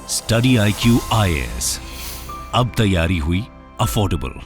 Study IQ IAS, अब तैयारी हुई अफोर्डेबल।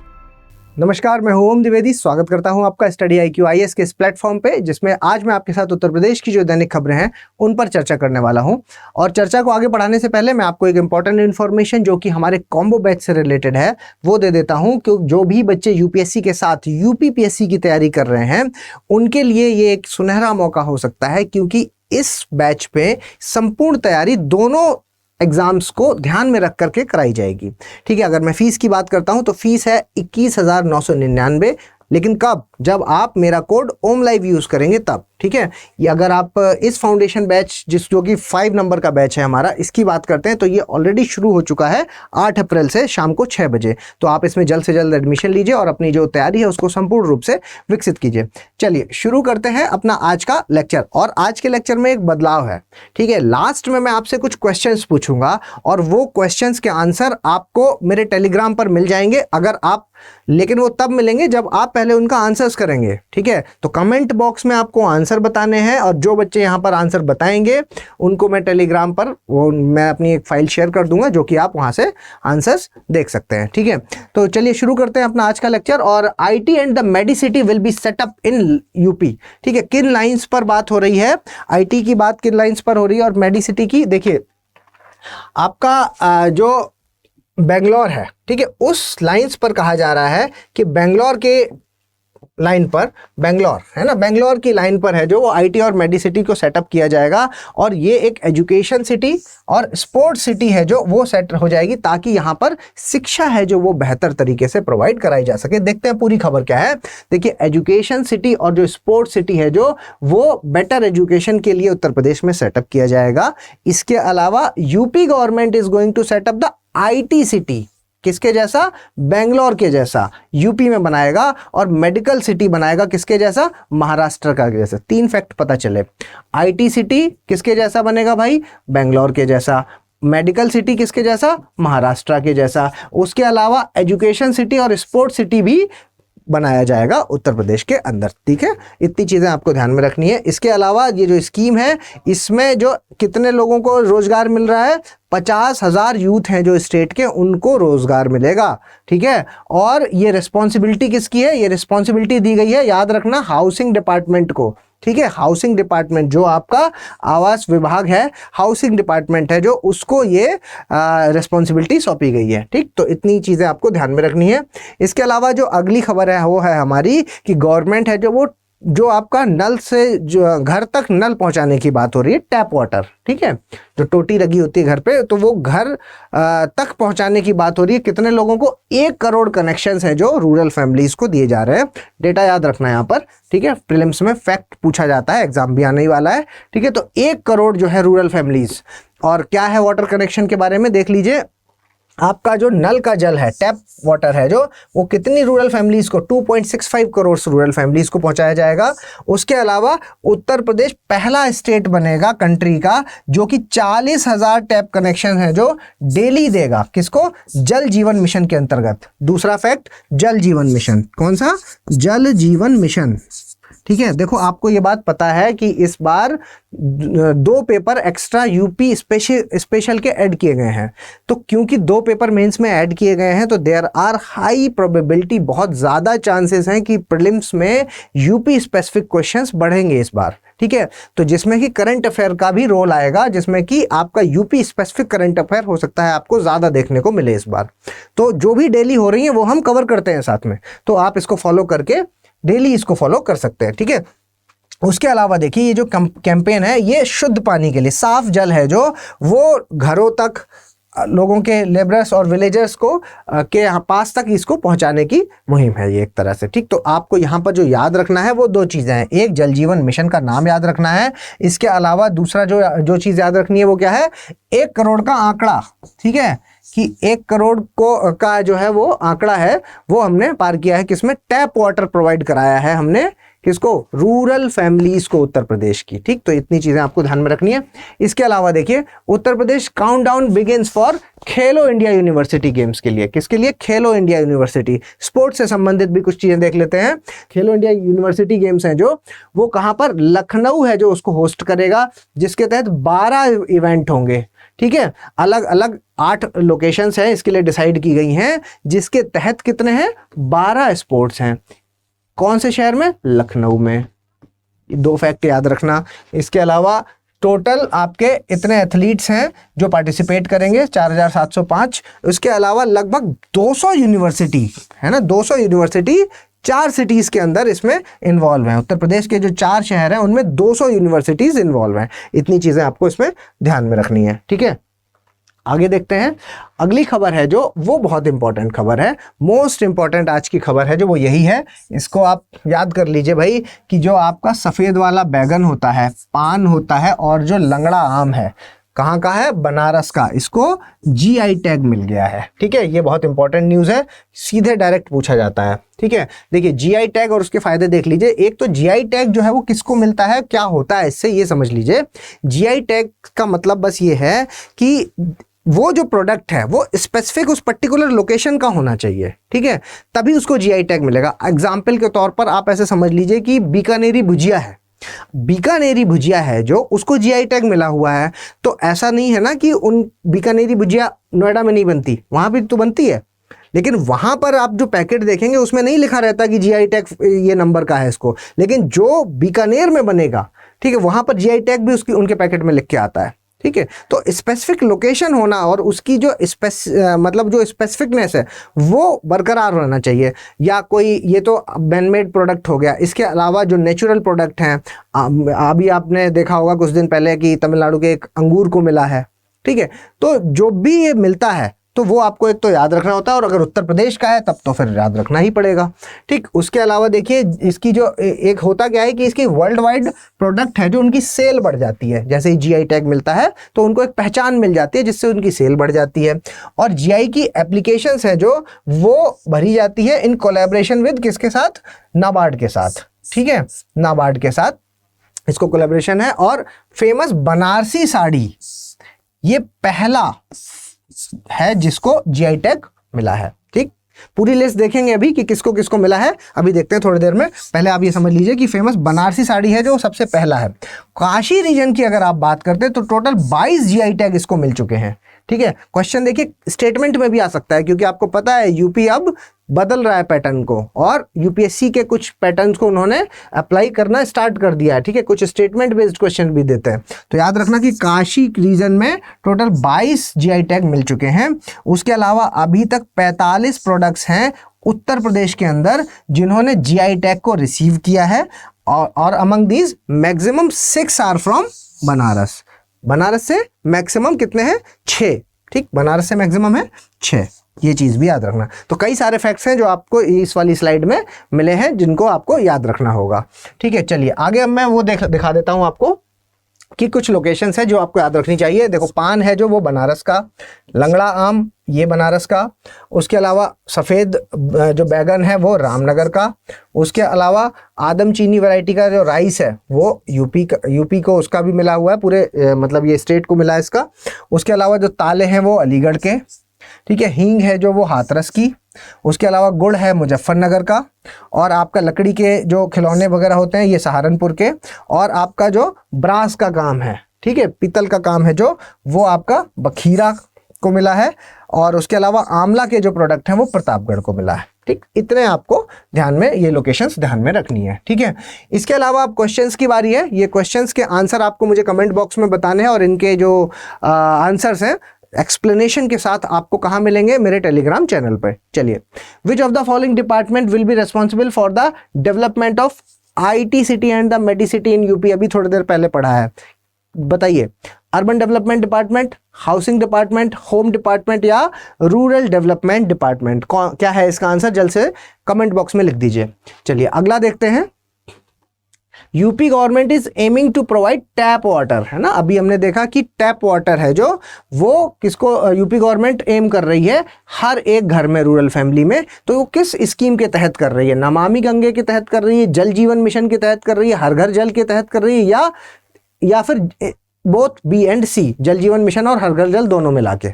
नमस्कार, मैं हूं ओम द्विवेदी। स्वागत करता हूं आपका स्टडी IQ IAS के इस प्लेटफॉर्म पे, जिसमें आज मैं आपके साथ उत्तर प्रदेश की जो दैनिक खबरें हैं उन पर चर्चा करने वाला हूं। और चर्चा को आगे बढ़ाने से पहले मैं आपको एक इंपॉर्टेंट इन्फॉर्मेशन जो कि हमारे कॉम्बो बैच से रिलेटेड है वो दे देता हूं, क्योंकि जो भी बच्चे यूपीएससी के साथ यूपीपीएससी की तैयारी कर रहे हैं उनके लिए ये एक सुनहरा मौका हो सकता है, क्योंकि इस बैच पे संपूर्ण तैयारी दोनों एग्जाम्स को ध्यान में रख करके कराई जाएगी। ठीक है, अगर मैं फीस की बात करता हूं तो फीस है 21,999, लेकिन कब? जब आप मेरा कोड ओम लाइव यूज करेंगे तब। ठीक है, ये अगर आप इस फाउंडेशन बैच जो कि 5 नंबर का बैच है हमारा, इसकी बात करते हैं तो ये ऑलरेडी शुरू हो चुका है 8 अप्रैल से शाम को 6 बजे। तो आप इसमें जल्द से जल्द एडमिशन लीजिए और अपनी जो तैयारी है उसको संपूर्ण रूप से विकसित कीजिए। चलिए शुरू करते हैं अपना आज का लेक्चर। और आज के लेक्चर में एक बदलाव है। ठीक है, लास्ट में मैं आपसे कुछ क्वेश्चंस पूछूंगा और वो क्वेश्चंस के आंसर आपको मेरे टेलीग्राम पर मिल जाएंगे, अगर आप, लेकिन वो तब मिलेंगे जब आप पहले उनका आंसर्स करेंगे। ठीक है, तो कमेंट बॉक्स में आपको आंसर बताने हैं और जो बच्चे यहाँ पर आंसर बताएंगे उनको मैं टेलीग्राम पर मैं अपनी एक फाइल शेयर कर दूंगा, जो कि आप वहां से आंसर्स देख सकते हैं। ठीक है, तो चलिए शुरू करते हैं अपना आज का लेक्चर। और IT and the Medicity will be set up in UP. ठीक है, किन लाइंस पर बात हो रही है? IT की बात किन लाइंस पर हो रही है और मेडिसिटी की? देखिए, आपका जो बेंगलोर है, ठीक है, उस लाइंस पर कहा जा रहा है कि बेंगलोर के लाइन पर, बेंगलोर है ना, बेंगलोर की लाइन पर है जो वो IT और मेडिसिटी को सेटअप किया जाएगा। और ये एक एजुकेशन सिटी और स्पोर्ट्स सिटी है जो वो सेट हो जाएगी, ताकि यहाँ पर शिक्षा है जो वो बेहतर तरीके से प्रोवाइड कराई जा सके। देखते हैं पूरी खबर क्या है। देखिए, एजुकेशन सिटी और जो स्पोर्ट्स सिटी है जो वो बेटर एजुकेशन के लिए उत्तर प्रदेश में सेटअप किया जाएगा। इसके अलावा UP government is going to set up the IT city, किसके जैसा? बेंगलोर के जैसा यूपी में बनाएगा। और मेडिकल सिटी बनाएगा किसके जैसा? महाराष्ट्र का जैसा। 3 फैक्ट पता चले। IT सिटी किसके जैसा बनेगा भाई? बेंगलोर के जैसा। मेडिकल सिटी किसके जैसा? महाराष्ट्र के जैसा। उसके अलावा एजुकेशन सिटी और स्पोर्ट्स सिटी भी बनाया जाएगा उत्तर प्रदेश के अंदर। ठीक है, इतनी चीजें आपको ध्यान में रखनी है। इसके अलावा ये जो स्कीम है, इसमें जो कितने लोगों को रोजगार मिल रहा है? 50,000 यूथ हैं जो स्टेट के, उनको रोजगार मिलेगा। ठीक है, और ये रिस्पॉन्सिबिलिटी किसकी है? ये रिस्पॉन्सिबिलिटी दी गई है, याद रखना, हाउसिंग डिपार्टमेंट को। ठीक है, हाउसिंग डिपार्टमेंट जो आपका आवास विभाग है, हाउसिंग डिपार्टमेंट है जो, उसको ये रिस्पॉन्सिबिलिटी सौंपी गई है। ठीक, तो इतनी चीज़ें आपको ध्यान में रखनी है। इसके अलावा जो अगली खबर है वो है हमारी कि गवर्नमेंट है जो आपका नल से जो घर तक नल पहुंचाने की बात हो रही है, टैप वाटर। ठीक है, जो टोटी लगी होती है घर पे, तो वो घर तक पहुंचाने की बात हो रही है। कितने लोगों को? 1 करोड़ कनेक्शंस हैं जो रूरल फैमिलीज को दिए जा रहे हैं। डेटा याद रखना है यहाँ पर। ठीक है, प्रीलिम्स में फैक्ट पूछा जाता है, एग्जाम भी आने ही वाला है। ठीक है, तो 1 करोड़ जो है रूरल फैमिलीज। और क्या है वाटर कनेक्शन के बारे में देख लीजिए। आपका जो नल का जल है, टैप वाटर है जो, वो कितनी रूरल फैमिलीज को? 2.65 करोड़ रूरल फैमिलीज को पहुंचाया जाएगा। उसके अलावा उत्तर प्रदेश पहला स्टेट बनेगा कंट्री का जो कि 40,000 टैप कनेक्शन है जो डेली देगा। किसको? जल जीवन मिशन के अंतर्गत। दूसरा फैक्ट, जल जीवन मिशन। कौन सा? जल जीवन मिशन। ठीक है, देखो, आपको ये बात पता है कि इस बार 2 पेपर एक्स्ट्रा यूपी स्पेशल के ऐड किए गए हैं। तो क्योंकि 2 पेपर मेंस में ऐड किए गए हैं तो देयर आर हाई प्रोबेबिलिटी, बहुत ज़्यादा चांसेस हैं कि प्रीलिम्स में यूपी स्पेसिफिक क्वेश्चंस बढ़ेंगे इस बार। ठीक है, तो जिसमें कि करंट अफेयर का भी रोल आएगा, जिसमें कि आपका यूपी स्पेसिफिक करंट अफेयर हो सकता है आपको ज़्यादा देखने को मिले इस बार। तो जो भी डेली हो रही है वो हम कवर करते हैं साथ में, तो आप इसको फॉलो करके डेली इसको फॉलो कर सकते हैं। ठीक है, उसके अलावा देखिए, ये जो कैंपेन है ये शुद्ध पानी के लिए, साफ जल है जो, वो घरों तक लोगों के, लेबरर्स और विलेजर्स को के पास तक इसको पहुंचाने की मुहिम है ये एक तरह से। ठीक, तो आपको यहाँ पर जो याद रखना है वो 2 चीज़ें हैं। एक, जल जीवन मिशन का नाम याद रखना है। इसके अलावा दूसरा जो चीज़ याद रखनी है वो क्या है? 1 करोड़ का आंकड़ा। ठीक है, कि 1 करोड़ का जो है वो आंकड़ा है वो हमने पार किया है। किसमें? टैप वाटर प्रोवाइड कराया है हमने किसको? रूरल फैमिलीज को उत्तर प्रदेश की। ठीक, तो इतनी चीजें आपको ध्यान में रखनी है। इसके अलावा देखिए Uttar Pradesh countdown begins for Khelo India university games के लिए। किसके लिए? खेलो इंडिया यूनिवर्सिटी। स्पोर्ट्स से संबंधित भी कुछ चीजें देख लेते हैं। खेलो इंडिया यूनिवर्सिटी गेम्स हैं जो, वो कहां पर? लखनऊ है जो उसको होस्ट करेगा, जिसके तहत 12 इवेंट होंगे। ठीक है, अलग अलग 8 लोकेशंस हैं इसके लिए डिसाइड की गई हैं, जिसके तहत कितने हैं? 12 स्पोर्ट्स हैं। कौन से शहर में? लखनऊ में। 2 फैक्ट याद रखना। इसके अलावा टोटल आपके इतने एथलीट्स हैं जो पार्टिसिपेट करेंगे, 4705। उसके अलावा लगभग 200 यूनिवर्सिटी है ना, 200 यूनिवर्सिटी 4 सिटीज के अंदर इसमें इन्वॉल्व हैं। उत्तर प्रदेश के जो 4 शहर हैं उनमें 200 यूनिवर्सिटीज इन्वॉल्व हैं। इतनी चीजें आपको इसमें ध्यान में रखनी है। ठीक है, आगे देखते हैं। अगली खबर है जो, वो बहुत इंपॉर्टेंट खबर है, मोस्ट इंपॉर्टेंट आज की खबर है जो, वो यही है। इसको आप याद कर लीजिए भाई, कि जो आपका सफ़ेद वाला बैगन होता है, पान होता है, और जो लंगड़ा आम है, कहाँ का है? बनारस का। इसको जीआई टैग मिल गया है। ठीक है, ये बहुत इंपॉर्टेंट न्यूज़ है, सीधे डायरेक्ट पूछा जाता है। ठीक है, देखिए जीआई टैग और उसके फायदे देख लीजिए। एक तो जीआई टैग जो है वो किसको मिलता है, क्या होता है इससे, ये समझ लीजिए। जीआई टैग का मतलब बस ये है कि वो जो प्रोडक्ट है वो स्पेसिफिक उस पर्टिकुलर लोकेशन का होना चाहिए। ठीक है, तभी उसको जीआई टैग मिलेगा। एग्जाम्पल के तौर पर आप ऐसे समझ लीजिए कि बीकानेरी भुजिया है, बीकानेरी भुजिया है जो, उसको जीआई टैग मिला हुआ है। तो ऐसा नहीं है ना कि उन बीकानेरी भुजिया नोएडा में नहीं बनती, वहां भी तो बनती है, लेकिन वहां पर आप जो पैकेट देखेंगे उसमें नहीं लिखा रहता कि जीआई टैग ये नंबर का है इसको। लेकिन जो बीकानेर में बनेगा, ठीक है, वहां पर जीआई टैग भी उसकी उनके पैकेट में लिख के आता है। ठीक है, तो स्पेसिफिक लोकेशन होना और उसकी जो मतलब जो स्पेसिफिकनेस है वो बरकरार रहना चाहिए। या कोई, ये तो मैनमेड प्रोडक्ट हो गया, इसके अलावा जो नेचुरल प्रोडक्ट हैं, अभी आपने देखा होगा कुछ दिन पहले कि तमिलनाडु के एक अंगूर को मिला है। ठीक है, तो जो भी ये मिलता है तो वो आपको एक तो याद रखना होता है, और अगर उत्तर प्रदेश का है तब तो फिर याद रखना ही पड़ेगा। ठीक, उसके अलावा देखिए इसकी जो एक होता क्या है कि इसकी वर्ल्ड वाइड प्रोडक्ट है जो उनकी सेल बढ़ जाती है। जैसे ही जीआई टैग मिलता है तो उनको एक पहचान मिल जाती है जिससे उनकी सेल बढ़ जाती है। और जीआई की एप्लीकेशंस है जो, वो भरी जाती है इन कोलैबोरेशन विद किसके साथ? नाबार्ड के साथ। ठीक है, नाबार्ड के साथ इसको कोलैबोरेशन है। और फेमस बनारसी साड़ी ये पहला है जिसको जीआई टैग मिला है। ठीक, पूरी लिस्ट देखेंगे अभी कि किसको किसको मिला है, अभी देखते हैं थोड़ी देर में। पहले आप ये समझ लीजिए कि फेमस बनारसी साड़ी है जो सबसे पहला है। काशी रीजन की अगर आप बात करते हैं तो टोटल 22 जीआई टैग इसको मिल चुके हैं। ठीक है, क्वेश्चन देखिए स्टेटमेंट में भी आ सकता है, क्योंकि आपको पता है यूपी अब बदल रहा है पैटर्न को, और यूपीएससी के कुछ पैटर्न्स को उन्होंने अप्लाई करना स्टार्ट कर दिया है। ठीक है, कुछ स्टेटमेंट बेस्ड क्वेश्चन भी देते हैं। तो याद रखना कि काशी रीजन में टोटल 22 जीआई टैग मिल चुके हैं। उसके अलावा अभी तक 45 प्रोडक्ट्स हैं उत्तर प्रदेश के अंदर जिन्होंने जीआई टैग को रिसीव किया है, और among these maximum 6 are from Banaras. Banaras से मैक्सिमम कितने हैं? 6। ठीक, बनारस से मैक्सिमम है 6, ये चीज़ भी याद रखना। तो कई सारे फैक्ट्स हैं जो आपको इस वाली स्लाइड में मिले हैं जिनको आपको याद रखना होगा। ठीक है, चलिए आगे अब मैं वो दिखा देता हूँ आपको कि कुछ लोकेशंस है जो आपको याद रखनी चाहिए। देखो, पान है जो, वो बनारस का, लंगड़ा आम ये बनारस का, उसके अलावा सफ़ेद जो बैगन है वो रामनगर का, उसके अलावा आदम चीनी वैरायटी का जो राइस है वो यूपी को उसका भी मिला हुआ है, पूरे मतलब ये स्टेट को मिला है इसका। उसके अलावा जो ताले हैं वो अलीगढ़ के। ठीक है, हींग है जो, वो हाथरस की। उसके अलावा गुड़ है मुजफ्फरनगर का, और आपका लकड़ी के जो खिलौने वगैरह होते हैं ये सहारनपुर के, और आपका जो ब्रास का काम है, ठीक है, पीतल का काम है जो, वो आपका बखीरा को मिला है। और उसके अलावा आंवला के जो प्रोडक्ट हैं वो प्रतापगढ़ को मिला है। ठीक, इतने आपको ध्यान में, ये लोकेशंस ध्यान में रखनी है। ठीक है, इसके अलावा अब क्वेश्चंस की बारी है। ये क्वेश्चंस के आंसर आपको मुझे कमेंट बॉक्स में बताने हैं, और इनके जो आंसर्स हैं एक्सप्लेनेशन के साथ आपको कहाँ मिलेंगे? मेरे टेलीग्राम चैनल पर। चलिए, विच of the following department will be responsible for the development of IT city and the Medicity in UP? अभी थोड़ी देर पहले पढ़ा है, बताइए। Urban development department, housing department, home department या रूरल डेवलपमेंट डिपार्टमेंट? क्या है इसका आंसर? जल्द से कमेंट बॉक्स में लिख दीजिए। चलिए अगला देखते हैं। UP government is aiming to provide tap water, है ना। अभी हमने देखा कि टैप वाटर है जो वो किसको यूपी गवर्नमेंट एम कर रही है, हर एक घर में, रूरल फैमिली में। तो वो किस स्कीम के तहत कर रही है? नमामि गंगे के तहत कर रही है, जल जीवन मिशन के तहत कर रही है, हर घर जल के तहत कर रही है, या फिर बोथ बी एंड सी, जल जीवन मिशन और हर घर जल दोनों मिला के।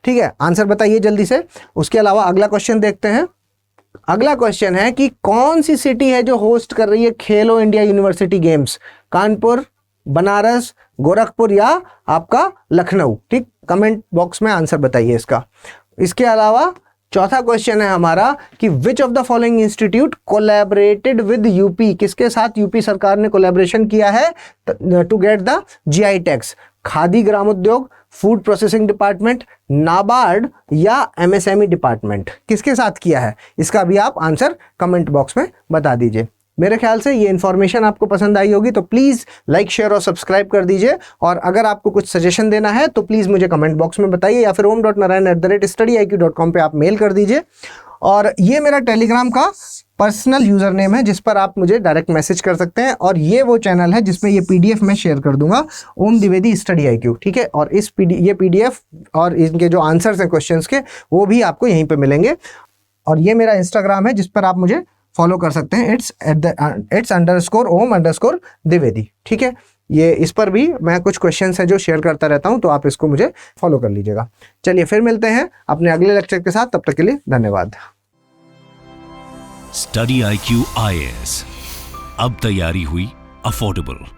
ठीक है, आंसर बताइए जल्दी से। उसके अलावा अगला क्वेश्चन देखते हैं। अगला क्वेश्चन है कि कौन सी सिटी है जो होस्ट कर रही है खेलो India university games? Kanpur, Banaras, Gorakhpur या आपका लखनऊ? ठीक, कमेंट बॉक्स में आंसर बताइए इसका। इसके अलावा चौथा क्वेश्चन है हमारा कि which of the following institute collaborated with UP? किसके साथ यूपी सरकार ने कोलैबोरेशन किया है to get the GI tags? Khadi Gramodyog, food processing department, NABARD या एमएसएमई डिपार्टमेंट? किसके साथ किया है? इसका भी आप आंसर कमेंट बॉक्स में बता दीजिए। मेरे ख्याल से ये इन्फॉर्मेशन आपको पसंद आई होगी, तो प्लीज़ लाइक, शेयर और सब्सक्राइब कर दीजिए। और अगर आपको कुछ सजेशन देना है तो प्लीज़ मुझे कमेंट बॉक्स में बताइए, या फिर om.narayan@studiiq.com पे आप मेल कर दीजिए। और ये मेरा टेलीग्राम का पर्सनल यूज़र नेम है जिस पर आप मुझे डायरेक्ट मैसेज कर सकते हैं। और ये वो चैनल है जिसमें ये पीडीएफ मैं शेयर कर दूंगा, ओम द्विवेदी स्टडी IQ। ठीक है, और ये पीडीएफ और इनके जो आंसर्स हैं क्वेश्चंस के, वो भी आपको यहीं पे मिलेंगे। और ये मेरा इंस्टाग्राम है जिस पर आप मुझे फॉलो कर सकते हैं, its_om_द्विवेदी। ठीक है, ये इस पर भी मैं कुछ क्वेश्चंस हैं जो शेयर करता रहता हूं, तो आप इसको मुझे फॉलो कर लीजिएगा। चलिए फिर मिलते हैं अपने अगले लेक्चर के साथ, तब तक के लिए धन्यवाद। स्टडी IQ IAS, अब तैयारी हुई अफोर्डेबल।